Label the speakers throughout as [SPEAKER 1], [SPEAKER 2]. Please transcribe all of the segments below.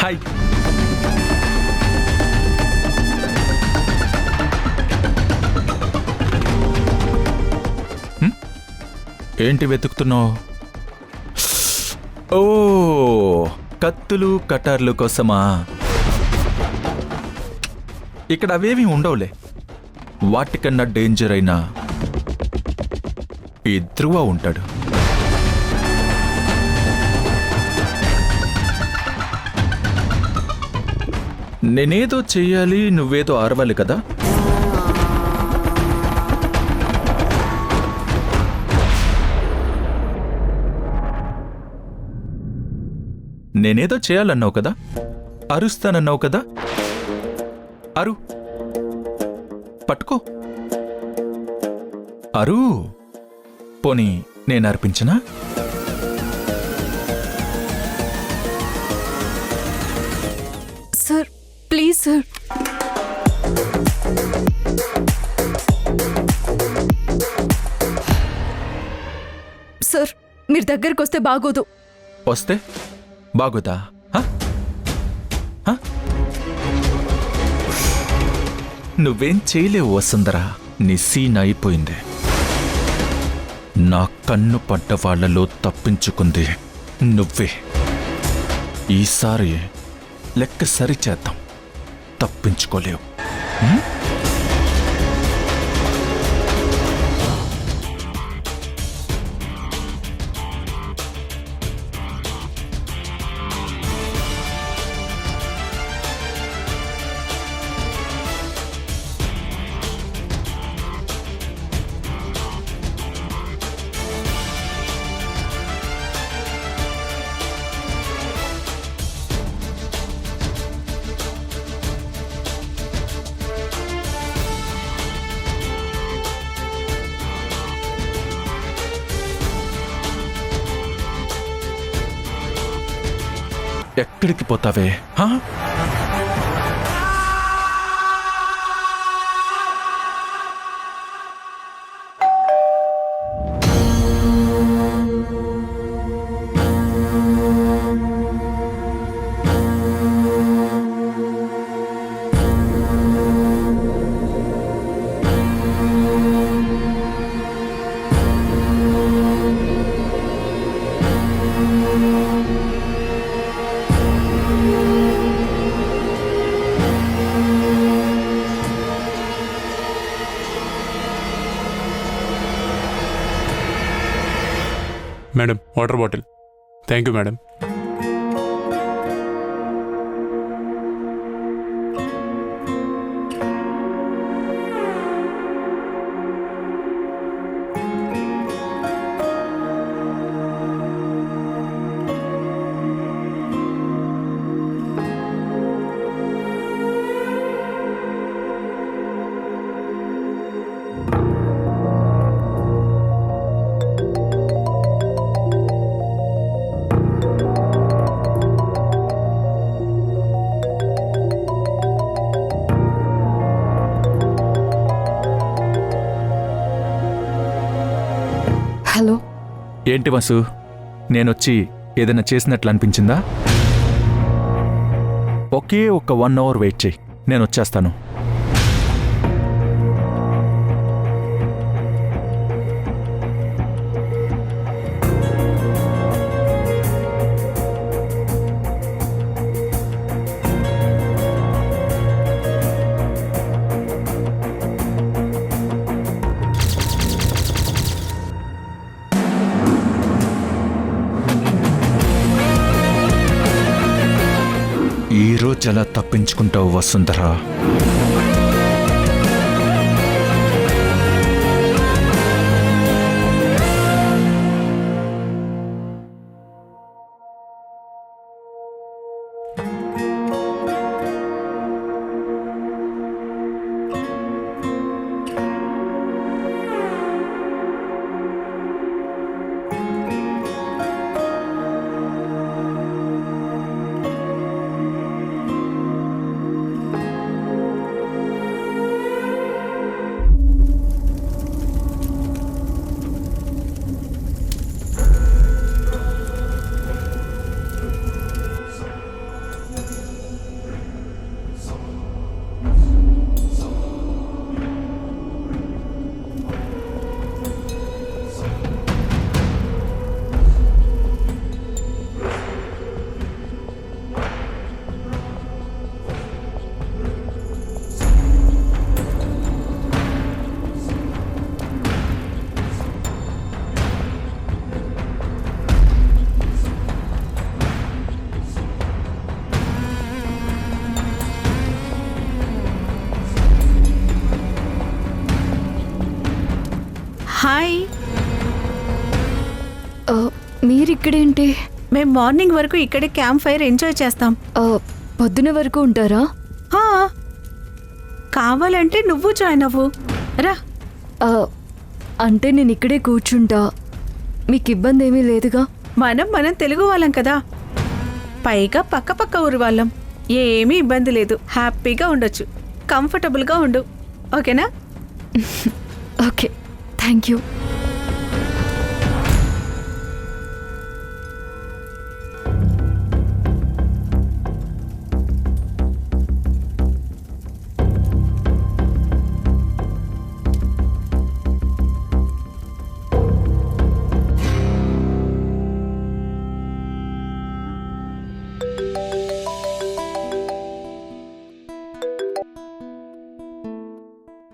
[SPEAKER 1] Hi. ఏంటి వెతుకుతున్నావు? ఓ, కత్తులు కటార్లు కోసమా? ఇక్కడ అవేమీ ఉండవులే. వాటికన్నా డేంజర్ అయినా ఈ ధ్రువ ఉంటాడు. నేనేదో చెయ్యాలి, నువ్వేదో ఆరవాలి కదా. నేనేదో చేయాలన్నావు కదా, అరుస్తానన్నావు కదా, అరు, పట్టుకో, అరు. పోనీ నేను అర్పించనా?
[SPEAKER 2] Sir please sir. సార్ మీరు దగ్గరికి వస్తే బాగోదు.
[SPEAKER 1] వస్తే బాగుదా? నువ్వేం చేయలేవు వసుంధరా. నీ సీన్ అయిపోయింది. నా కన్ను పడ్డ వాళ్లలో తప్పించుకుంది నువ్వే. ఈసారి లెక్క సరిచేద్దాం. తప్పించుకోలేవు. ఎక్కడికి పోతావే?
[SPEAKER 3] Madam, water bottle. Thank you madam.
[SPEAKER 2] Hello.
[SPEAKER 1] ఏంటి వసు, నేనొచ్చి ఏదైనా చేసినట్లు అనిపించిందా? ఒకే ఒక 1 అవర్ వెయిట్ చేయి, నేను వచ్చేస్తాను. ఈరోజు ఎలా తప్పించుకుంటావు వసుంధరా?
[SPEAKER 4] హాయ్.
[SPEAKER 2] మీరిక్కడేంటి?
[SPEAKER 4] మేం మార్నింగ్ వరకు ఇక్కడే క్యాంప్ ఫైర్ ఎంజాయ్ చేస్తాం.
[SPEAKER 2] పొద్దున వరకు ఉంటారా?
[SPEAKER 4] హా, కావాలంటే నువ్వు జాయిన్ అవ్వు రా.
[SPEAKER 2] అంటే నేను ఇక్కడే కూర్చుంటా, మీకు ఇబ్బంది ఏమీ లేదుగా?
[SPEAKER 4] మనం తెలుగు వాళ్ళం కదా, పైగా పక్క ఊరు వాళ్ళం. ఏమీ ఇబ్బంది లేదు, హ్యాపీగా ఉండొచ్చు, కంఫర్టబుల్గా ఉండు. ఓకేనా?
[SPEAKER 2] Okay, thank you.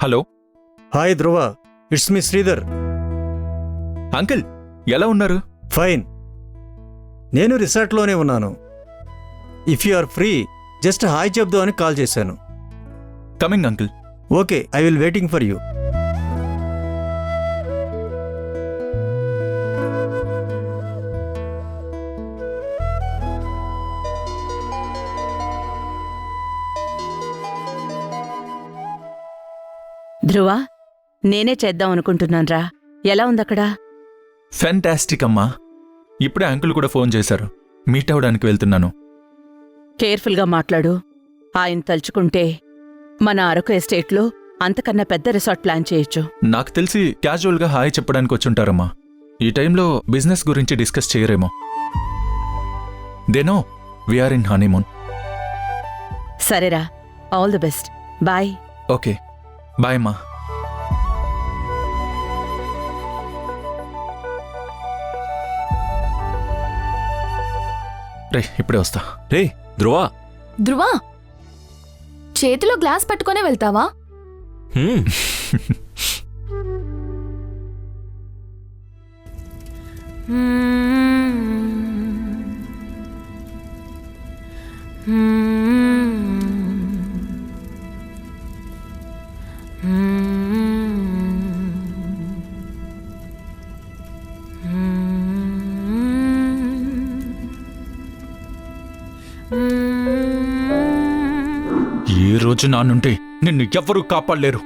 [SPEAKER 1] Hello
[SPEAKER 5] hi Dhruva, it's me Sridhar.
[SPEAKER 1] Uncle, ఎలా ఉన్నారు?
[SPEAKER 5] ఫైన్. నేను రిసార్ట్లోనే ఉన్నాను. If you are free just hi చెప్దు అని కాల్ చేశాను.
[SPEAKER 1] Coming uncle.
[SPEAKER 5] Okay, I will waiting for you.
[SPEAKER 6] Dhruva, నేనే చేద్దాం అనుకుంటున్నాన్రా. ఎలా ఉందక్కడ?
[SPEAKER 1] ఫెంటాస్టిక్ అమ్మా. ఇప్పుడే అంకుల్ కూడా ఫోన్ చేశారు, మీట్ అవ్వడానికి వెళ్తున్నాను.
[SPEAKER 6] కేర్ఫుల్గా మాట్లాడు. ఆయన తలుచుకుంటే మన అరకు ఎస్టేట్లో అంతకన్నా పెద్ద రిసార్ట్ ప్లాన్ చేయొచ్చు.
[SPEAKER 1] నాకు తెలిసి క్యాజువల్గా హాయ్ చెప్పడానికి వచ్చుంటారమ్మా. ఈ టైంలో బిజినెస్ గురించి డిస్కస్ చేయరేమో. Then we are in honeymoon.
[SPEAKER 6] సరేరా, all the best. Bye.
[SPEAKER 1] Okay, bye అమ్మా. రే, ఇప్పుడే వస్తా.
[SPEAKER 7] రే ధ్రువా.
[SPEAKER 2] ధ్రువా, చేతిలో గ్లాస్ పట్టుకునే వెళ్తావా?
[SPEAKER 7] హ్మ్.
[SPEAKER 1] ఈ రోజు నా నుండి నిన్ను ఎవ్వరూ కాపాడలేరు.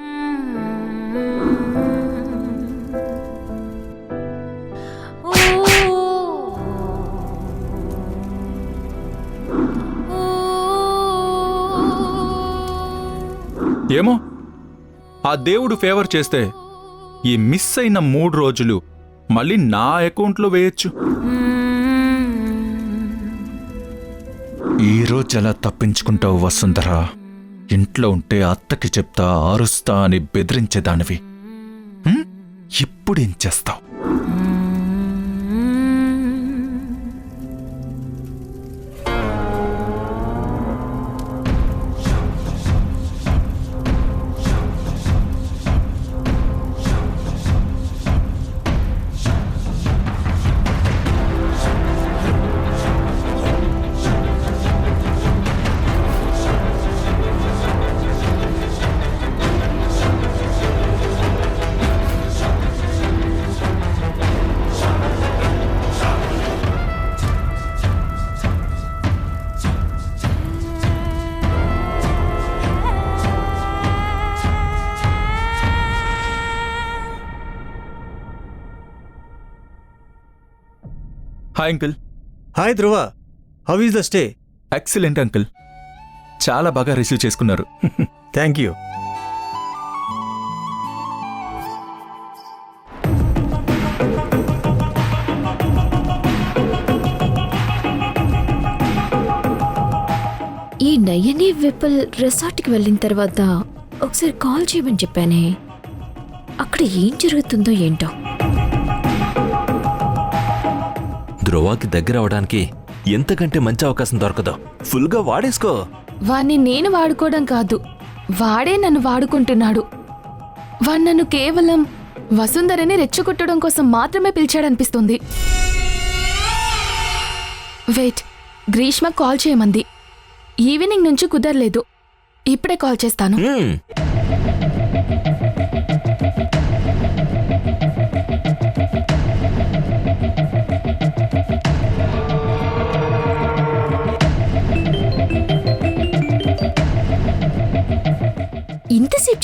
[SPEAKER 1] ఏమో, ఆ దేవుడు ఫేవర్ చేస్తే ఈ మిస్ అయిన 3 రోజులు మళ్ళీ నా అకౌంట్లో వేయొచ్చు. ఈ రోజు ఎలా తప్పించుకుంటావు వసుంధరా? ఇంట్లో ఉంటే అత్తకి చెప్తా, అరుస్తా అని బెదిరించేదానివి. ఇప్పుడేం చేస్తావు? Hi uncle.
[SPEAKER 5] Hi Dhruva, how is the stay?
[SPEAKER 1] Excellent uncle, చాలా బాగా రిసీవ్ చేసుకున్నారు.
[SPEAKER 5] Thank you.
[SPEAKER 8] ఈ నయని విపుల్ రిసార్ట్కి వెళ్ళిన తర్వాత ఒకసారి కాల్ చేయమని చెప్పానే, అక్కడ ఏం జరుగుతుందో ఏంటో.
[SPEAKER 7] ధ్రువాకి దగ్గర అవడానికి ఎంతకంటే మంచి అవకాశం దొరకదు. ఫుల్గా వాడేసుకో.
[SPEAKER 2] వాణ్ణి నేను వాడుకోవడం కాదు, వాడే నన్ను వాడుకుంటున్నాడు. వాడు నన్ను కేవలం వసుంధరని రెచ్చగొట్టడం కోసం మాత్రమే పిలిచాడనిపిస్తుంది. Wait, Greeshma call చేయమంది. ఈవినింగ్ నుంచి కుదరలేదు, ఇప్పుడే కాల్ చేస్తాను.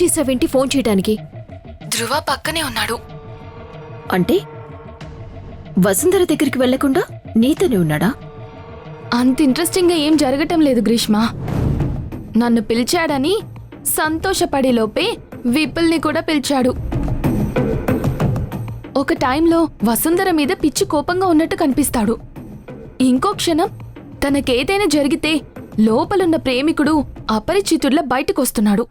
[SPEAKER 8] చేసావేంటి ఫోన్ చేయడానికి?
[SPEAKER 2] ధ్రువ పక్కనే ఉన్నాడు.
[SPEAKER 8] అంటే వసుంధర దగ్గరికి వెళ్లకుండా నీతోనే ఉన్నాడా?
[SPEAKER 2] అంత ఇంట్రెస్టింగ్గా ఏం జరగటం లేదు గ్రీష్మ. నన్ను పిలిచాడని సంతోషపడే లోపే విపుల్ని కూడా పిలిచాడు. ఒక టైంలో వసుంధర మీద పిచ్చి కోపంగా ఉన్నట్టు కనిపిస్తాడు. ఇంకో క్షణం తనకేదైనా జరిగితే లోపలున్న ప్రేమికుడు అపరిచితుడిలా బయటకొస్తున్నాడు.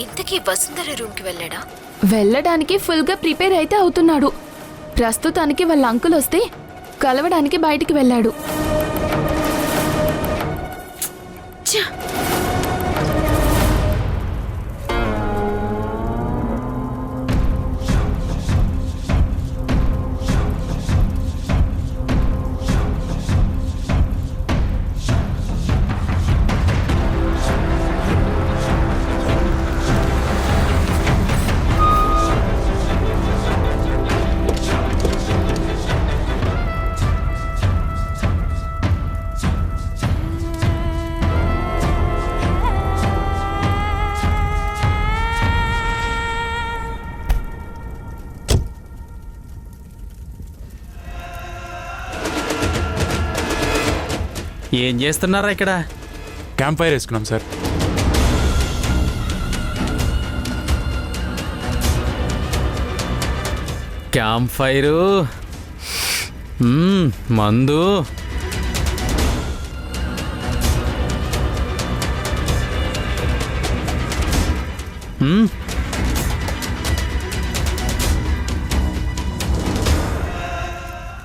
[SPEAKER 8] ఇంతకీ వసుంధర రూమ్కి వెళ్ళాడా?
[SPEAKER 2] వెళ్ళడానికి ఫుల్గా ప్రిపేర్ అయితే అవుతున్నాడు. ప్రస్తుతానికి వాళ్ళ అంకుల్ వస్తే కలవడానికి బయటికి వెళ్ళాడు.
[SPEAKER 9] ఏం చేస్తున్నారా ఇక్కడ?
[SPEAKER 3] క్యాంప్ ఫైర్ వేసుకున్నాం సార్.
[SPEAKER 9] క్యాంప్ ఫైరు, మందు,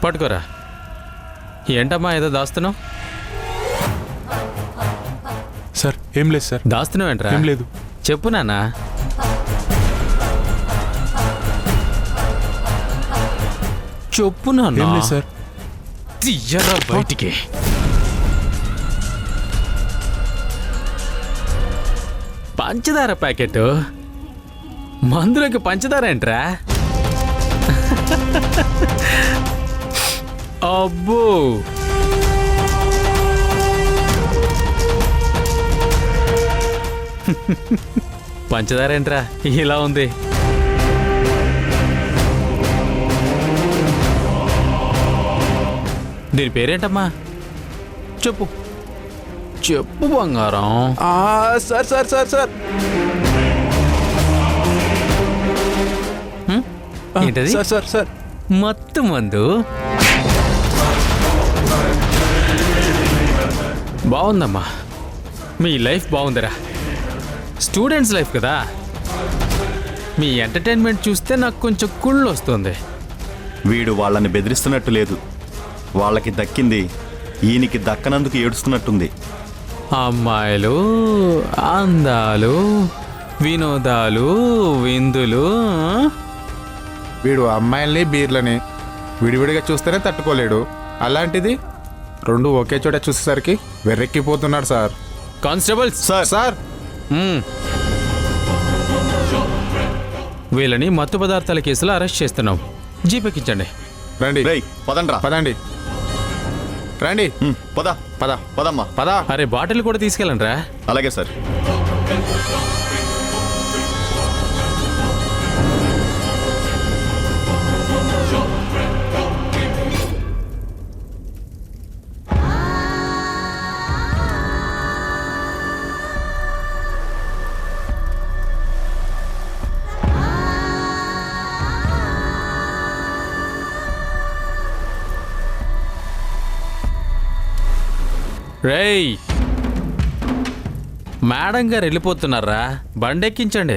[SPEAKER 9] పట్టుకోరా. ఏంటమ్మా ఏదో దాస్తున్నావు?
[SPEAKER 3] సార్ ఏం లేదు సార్.
[SPEAKER 9] దాస్తున్నావు ఏంట్రా?
[SPEAKER 3] ఏం లేదు.
[SPEAKER 9] చెప్పు నాన్న. చెప్పు నాన్న.
[SPEAKER 3] ఏం లేదు సార్.
[SPEAKER 9] తీయరా బయటికి. పంచదార ప్యాకెట్, మందులోకి పంచదార ఏంట్రా? అబ్బో, పంచదార ఏంట్రా ఇలా ఉంది? దీని పేరేంటమ్మా? చెప్పు చెప్పు బంగారం.
[SPEAKER 1] సార్ సార్ సార్ సార్
[SPEAKER 9] ఏంటది?
[SPEAKER 1] సార్ సార్ సార్
[SPEAKER 9] మత్తు మందు. బాగుందమ్మా, మీ లైఫ్ బాగుందిరా. స్టూడెంట్స్ లైఫ్ కదా. మీ ఎంటర్టైన్మెంట్ చూస్తే నాకు కొంచెం కుళ్ళు వస్తుంది.
[SPEAKER 10] వీడు వాళ్ళని బెదిరిస్తున్నట్టు లేదు. వాళ్ళకి దక్కింది ఈయనకి దక్కనందుకు ఏడుస్తున్నట్టుంది.
[SPEAKER 9] అమ్మాయిలు, అందాలు, వినోదాలు, విందులు.
[SPEAKER 11] వీడు అమ్మాయిల్ని బీర్లని విడివిడిగా చూస్తేనే తట్టుకోలేడు. అలాంటిది రెండు ఒకే చోట చూసేసరికి వెర్రెక్కిపోతున్నాడు సార్.
[SPEAKER 9] కానిస్టేబుల్స్
[SPEAKER 10] సార్
[SPEAKER 11] సార్
[SPEAKER 9] వీళ్ళని మత్తు పదార్థాల కేసులో అరెస్ట్ చేస్తున్నాం. జీపెక్కించండి.
[SPEAKER 11] రండి
[SPEAKER 10] రేయ్ పదండ్రా.
[SPEAKER 11] పదండి రండి.
[SPEAKER 10] పద
[SPEAKER 11] పద
[SPEAKER 10] పదమ్మా.
[SPEAKER 11] పద.
[SPEAKER 9] అరే బాటిల్ కూడా తీసుకెళ్ళండి రా.
[SPEAKER 10] అలాగే సార్.
[SPEAKER 9] రేయ్, మేడం గారు వెళ్ళిపోతున్నారా? బండెక్కించండి.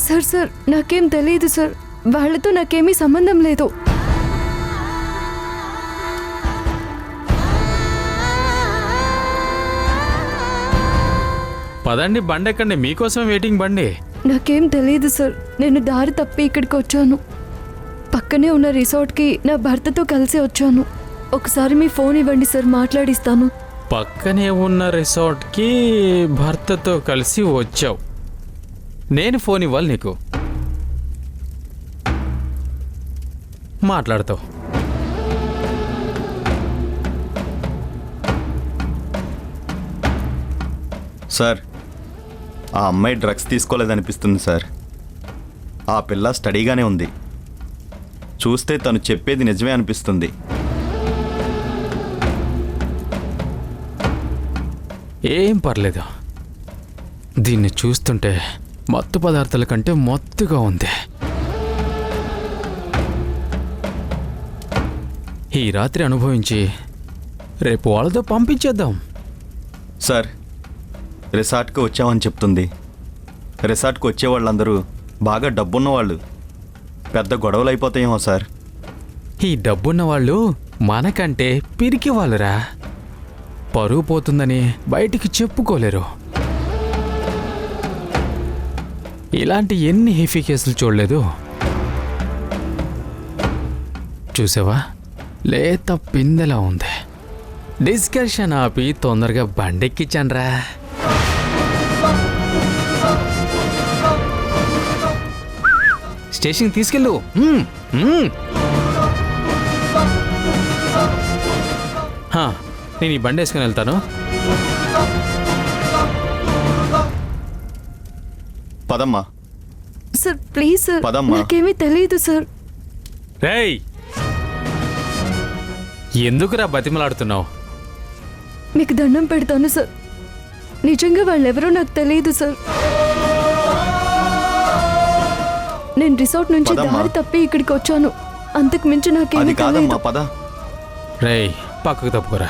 [SPEAKER 2] సార్ సార్ నాకేం తెలియదు సార్, వాళ్ళతో నాకేమీ సంబంధం లేదు.
[SPEAKER 9] పదండి, బండెక్కండి. మీకోసం వెయిటింగ్ బండి.
[SPEAKER 2] నాకేం తెలియదు సార్, నేను దారి తప్పి ఇక్కడికి వచ్చాను. పక్కనే ఉన్న రిసార్ట్కి నా భర్తతో కలిసి వచ్చాను. ఒకసారి మీ ఫోన్ ఇవ్వండి సార్, మాట్లాడిస్తాను.
[SPEAKER 9] పక్కనే ఉన్న రిసార్ట్కి భర్తతో కలిసి వచ్చావు. నేను ఫోన్ ఇవ్వాలి నీకు? మాట్లాడతావు.
[SPEAKER 10] సార్ ఆ అమ్మాయి డ్రగ్స్ తీసుకోలేదనిపిస్తుంది సార్. ఆ పిల్ల స్టడీగానే ఉంది. చూస్తే తను చెప్పేది నిజమే అనిపిస్తుంది.
[SPEAKER 9] ఏం పర్లేదు, దీన్ని చూస్తుంటే మత్తు పదార్థాల కంటే మత్తుగా ఉంది. ఈ రాత్రి అనుభవించి రేపు వాళ్ళతో పంపించేద్దాం.
[SPEAKER 10] సార్ రిసార్ట్కి వచ్చామని చెప్తుంది. రిసార్ట్కి వచ్చే వాళ్ళందరూ బాగా డబ్బున్న వాళ్ళు. పెద్ద గొడవలు అయిపోతాయేమో సార్.
[SPEAKER 9] ఈ డబ్బున్న వాళ్ళు మనకంటే పిరికి వాళ్ళురా. పరువు పోతుందని బయటికి చెప్పుకోలేరు. ఇలాంటి ఎన్ని హెఫీ కేసులు చూడలేదు. చూసావా, లేత పిందెలా ఉంది. డిస్కషన్ ఆపి తొందరగా బండెక్కించాన్రా. స్టేషన్ తీసుకెళ్ళు. నేను ఈ బండి వేసుకుని వెళ్తాను.
[SPEAKER 10] పదమ్మా.
[SPEAKER 8] సార్ ప్లీజ్ సార్,
[SPEAKER 10] పదమ్మా.
[SPEAKER 8] నాకేమీ తెలియదు సార్.
[SPEAKER 9] రేయ్, ఎందుకురా బతిమలాడుతున్నావు?
[SPEAKER 8] మీకు దండం పెడతాను సార్, నిజంగా వాళ్ళెవరో నాకు తెలియదు సార్. నేను రిసార్ట్ నుంచి
[SPEAKER 10] పదమ్మా.
[SPEAKER 8] దారి తప్పి ఇక్కడికి వచ్చాను, అంతకు మించి
[SPEAKER 10] అది
[SPEAKER 8] నాకేమీ
[SPEAKER 10] కాదమ్మా,
[SPEAKER 8] తెలియదు.
[SPEAKER 10] పద.
[SPEAKER 9] రేయ్, పక్కకు తప్పుకోరా.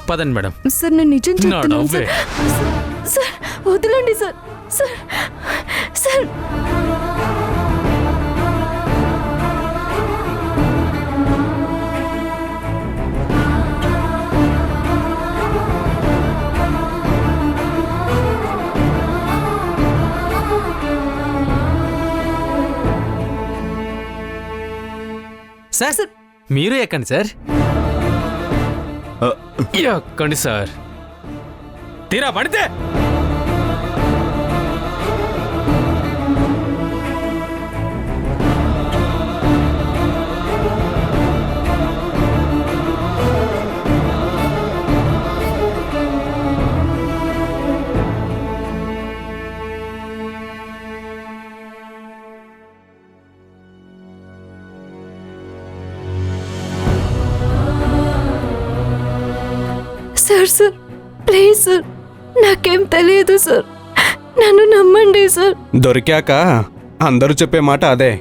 [SPEAKER 9] పదండి మేడం.
[SPEAKER 8] సార్ నేను నిజం చెప్తున్నాను
[SPEAKER 9] నవ్వే.
[SPEAKER 8] సార్. సార్ వదలండి సార్. సార్ సార్
[SPEAKER 9] సార్ మీరు ఎక్కండి సార్.
[SPEAKER 10] ఆ,
[SPEAKER 9] ఎక్కండి సార్. తీరా పడితే
[SPEAKER 8] సార్ సార్ ప్లీజ్ సార్, నాకేం తెలియదు సార్, నన్ను నమ్మండి సార్.
[SPEAKER 12] దొరికాక అందరూ చెప్పే మాట అదే.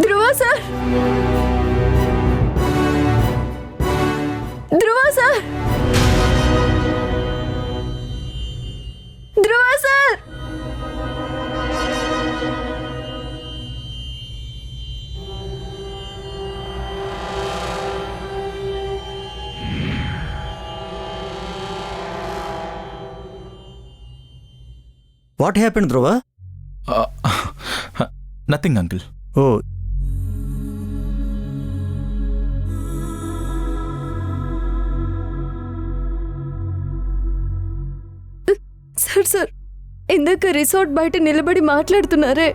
[SPEAKER 8] Dhruva sir, Dhruva sir, Dhruva sir.
[SPEAKER 5] What happened Dhruva?
[SPEAKER 1] Nothing uncle.
[SPEAKER 5] Oh,
[SPEAKER 8] sir sir, ఇందాక రిసార్ట్ బయట నిలబడి మాట్లాడుతున్నారే,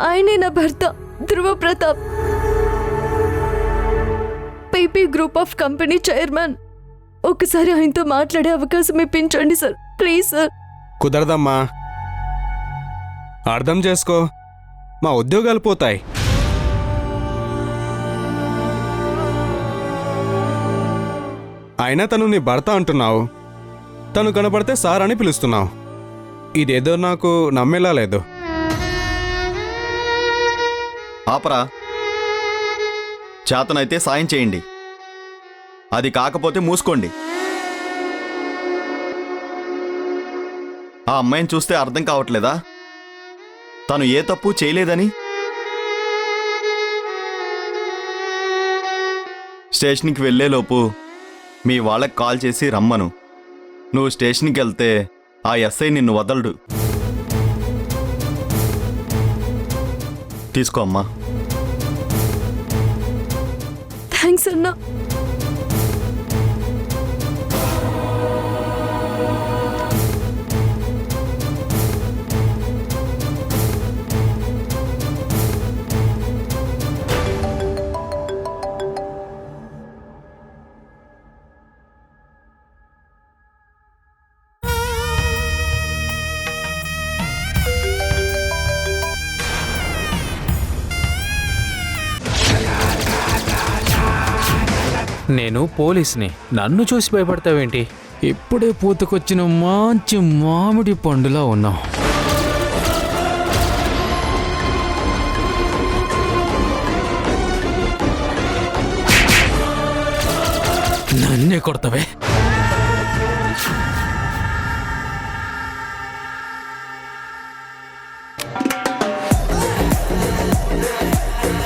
[SPEAKER 8] ఆయనే నా భర్త Dhruva Pratap, PP group of company chairman. ఒకసారి ఆయనతో మాట్లాడే అవకాశం ఇప్పించండి సార్, ప్లీజ్ సార్.
[SPEAKER 12] కుదరదమ్మా, అర్థం చేసుకో, మా ఉద్యోగాలు పోతాయి. అయినా తను నీ భర్త అంటున్నావు, తను కనపడితే సార్ అని పిలుస్తున్నావు. ఇదేదో నాకు నమ్మేలా లేదు.
[SPEAKER 10] ఆపరా. చేతనైతే సాయం చేయండి, అది కాకపోతే మూసుకోండి. ఆ అమ్మాయిని చూస్తే అర్థం కావట్లేదా తను ఏ తప్పు చేయలేదని? స్టేషన్కి వెళ్ళేలోపు మీ వాళ్ళకి కాల్ చేసి రమ్మను. నువ్వు స్టేషన్కి వెళ్తే ఆ ఎస్ఐ నిన్ను వదలడు. తీసుకో అమ్మా.
[SPEAKER 8] థ్యాంక్స్ అన్నా.
[SPEAKER 9] నేను పోలీస్ని, నన్ను చూసి భయపడతావేంటి? ఇప్పుడే పూతకొచ్చిన మంచి మామిడి పండులా ఉన్నావు. నన్నే కొడతావే?